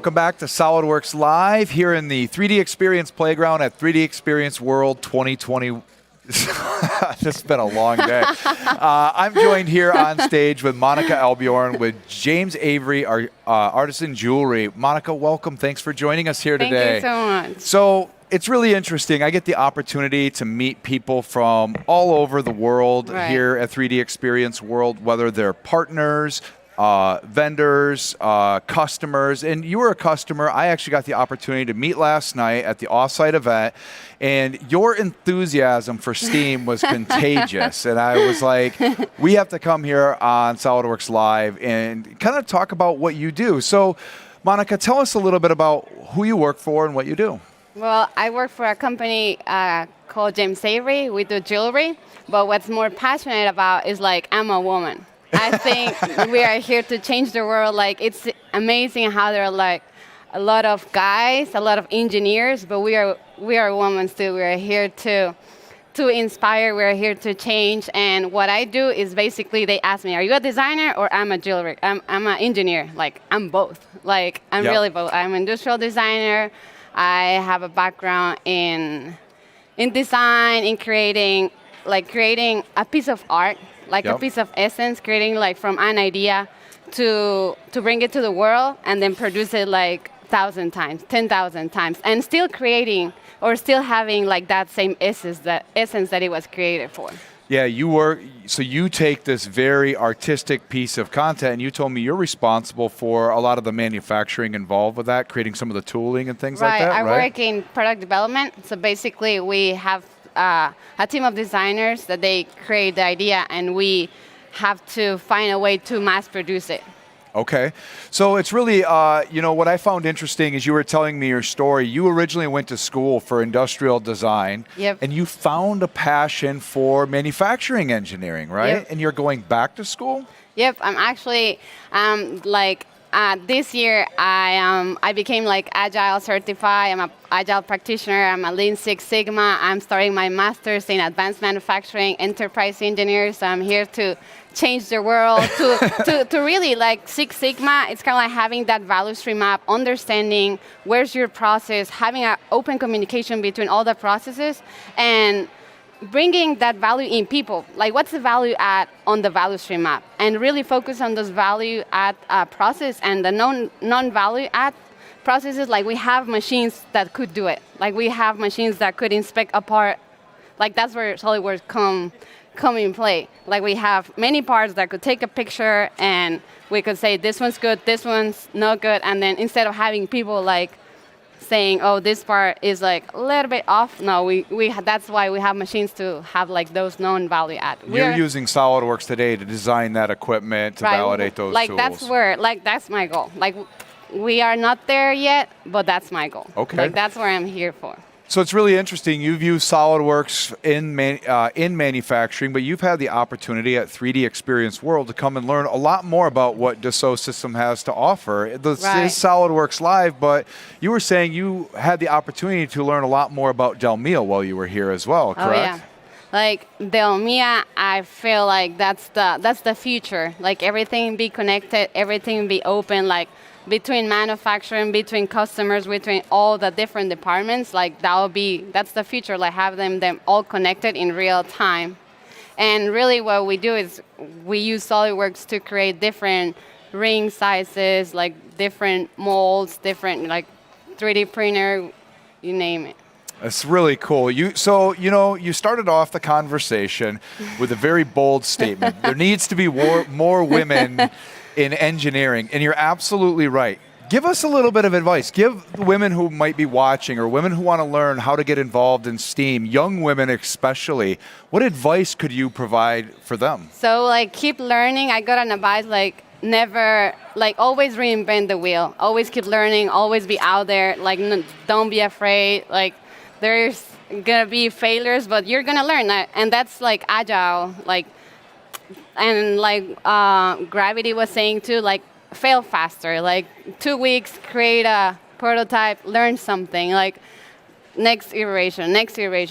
Welcome back to Solidworks Live here in the 3D Experience Playground at 3D Experience World 2020. This has been a long day. I'm joined here on stage with Monica Elbjorn with James Avery, our Artisan Jewelry. Monica, welcome. Thanks for joining us here today. Thank you so much. So it's really interesting. I get the opportunity to meet people from all over the world here at 3D Experience World, whether they're partners, vendors, customers, and you were a customer. I actually got the opportunity to meet last night at the offsite event, and your enthusiasm for STEAM was contagious. And I was like, we have to come here on SolidWorks Live and kind of talk about what you do. So, Monica, tell us a little bit about who you work for and what you do. Well, I work for a company called James Avery. We do jewelry, but what's more passionate about is like, I'm a woman. I think we are here to change the world. Like, it's amazing how there are like a lot of guys, a lot of engineers, but we are women too. We are here to inspire. We are here to change. And what I do is basically they ask me, "Are you a designer or I'm a jewelry? I'm an engineer." Like, I'm both. Like, I'm really both. I'm an industrial designer. I have a background in design, in creating a piece of art. Like a piece of essence, creating like from an idea to bring it to the world and then produce it like 1,000 times, 10,000 times, and still creating or still having like that same essence that it was created for. Yeah, so you take this very artistic piece of content and you told me you're responsible for a lot of the manufacturing involved with that, creating some of the tooling and things like that, I work in product development. So basically we have a team of designers that they create the idea and we have to find a way to mass produce it. Okay. So it's really, what I found interesting is you were telling me your story. You originally went to school for industrial design. Yep. And you found a passion for manufacturing engineering, right? Yep. And you're going back to school? Yep. I'm actually, this year I became like Agile certified. I'm an Agile practitioner. I'm a Lean Six Sigma. I'm starting my master's in advanced manufacturing, enterprise engineer. So I'm here to change the world, to really like Six Sigma. It's kind of like having that value stream map, understanding where's your process, having an open communication between all the processes, and bringing that value in people. Like, what's the value add on the value stream map? And really focus on those value add process and the non-value add processes. Like, we have machines that could do it. Like, we have machines that could inspect a part. Like, that's where SolidWorks come in play. Like, we have many parts that could take a picture and we could say, this one's good, this one's not good. And then instead of having people like saying, oh, this part is like a little bit off. No, that's why we have machines to have like those non-value add. You're using SolidWorks today to design that equipment, to validate those tools. That's my goal. Like, we are not there yet, but that's my goal. Okay. Like, that's what I'm here for. So it's really interesting. You've used SolidWorks in manufacturing, but you've had the opportunity at 3D Experience World to come and learn a lot more about what Dassault System has to offer. This is SolidWorks Live, but you were saying you had the opportunity to learn a lot more about Delmia while you were here as well, correct? Oh, yeah. Like, Delmia, I feel like that's the future. Like, everything be connected, everything be open, like, between manufacturing, between customers, between all the different departments, like that's the future, like have them all connected in real time. And really what we do is we use SolidWorks to create different ring sizes, like different molds, different like 3D printer, you name it. That's really cool. You started off the conversation with a very bold statement. There needs to be more women in engineering, and you're absolutely right. Give us a little bit of advice. Give women who might be watching or women who want to learn how to get involved in STEAM, young women especially, what advice could you provide for them? So, like, keep learning. I got an advice, like, never, like, always reinvent the wheel. Always keep learning, always be out there. Like, don't be afraid. Like, there's going to be failures, but you're going to learn. And that's, like, Agile, like, and like Gravity was saying too, like, fail faster. Like, 2 weeks, create a prototype, learn something. Like, next iteration,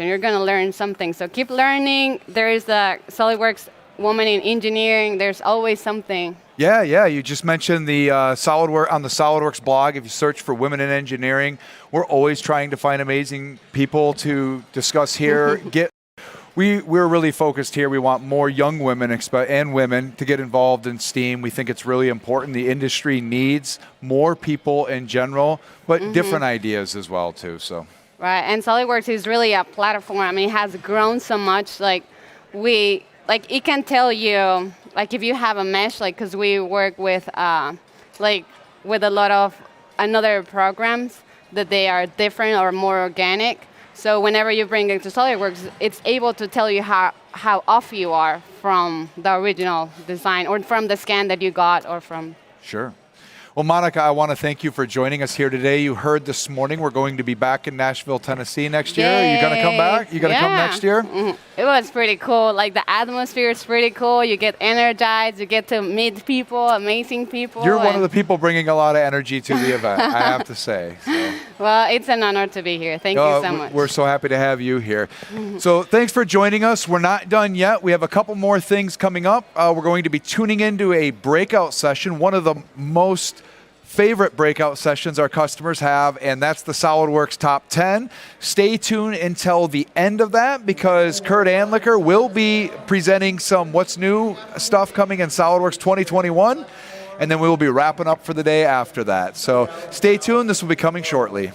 you're gonna learn something. So keep learning. There is a SolidWorks women in engineering. There's always something. Yeah. You just mentioned the SolidWorks on the SolidWorks blog. If you search for women in engineering, we're always trying to find amazing people to discuss here. We're really focused here. We want more young women and women to get involved in STEAM. We think it's really important. The industry needs more people in general, but different ideas as well too. So. Right, and SolidWorks is really a platform. I mean, it has grown so much. Like it can tell you, like if you have a mesh, like because we work with with a lot of another programs that they are different or more organic. So whenever you bring it to SolidWorks, it's able to tell you how off you are from the original design or from the scan that you got or from. Sure. Well, Monica, I want to thank you for joining us here today. You heard this morning we're going to be back in Nashville, Tennessee next year. Are you going to come back? You going to come next year? It was pretty cool. Like the atmosphere is pretty cool. You get energized. You get to meet people, amazing people. You're one of the people bringing a lot of energy to the event, I have to say. So. Well, it's an honor to be here. Thank you so much. We're so happy to have you here. So thanks for joining us. We're not done yet. We have a couple more things coming up. We're going to be tuning into a breakout session, one of the most favorite breakout sessions our customers have, and that's the SolidWorks Top 10. Stay tuned until the end of that because Kurt Anliker will be presenting some what's new stuff coming in SolidWorks 2021, and then we will be wrapping up for the day after that. So stay tuned. This will be coming shortly.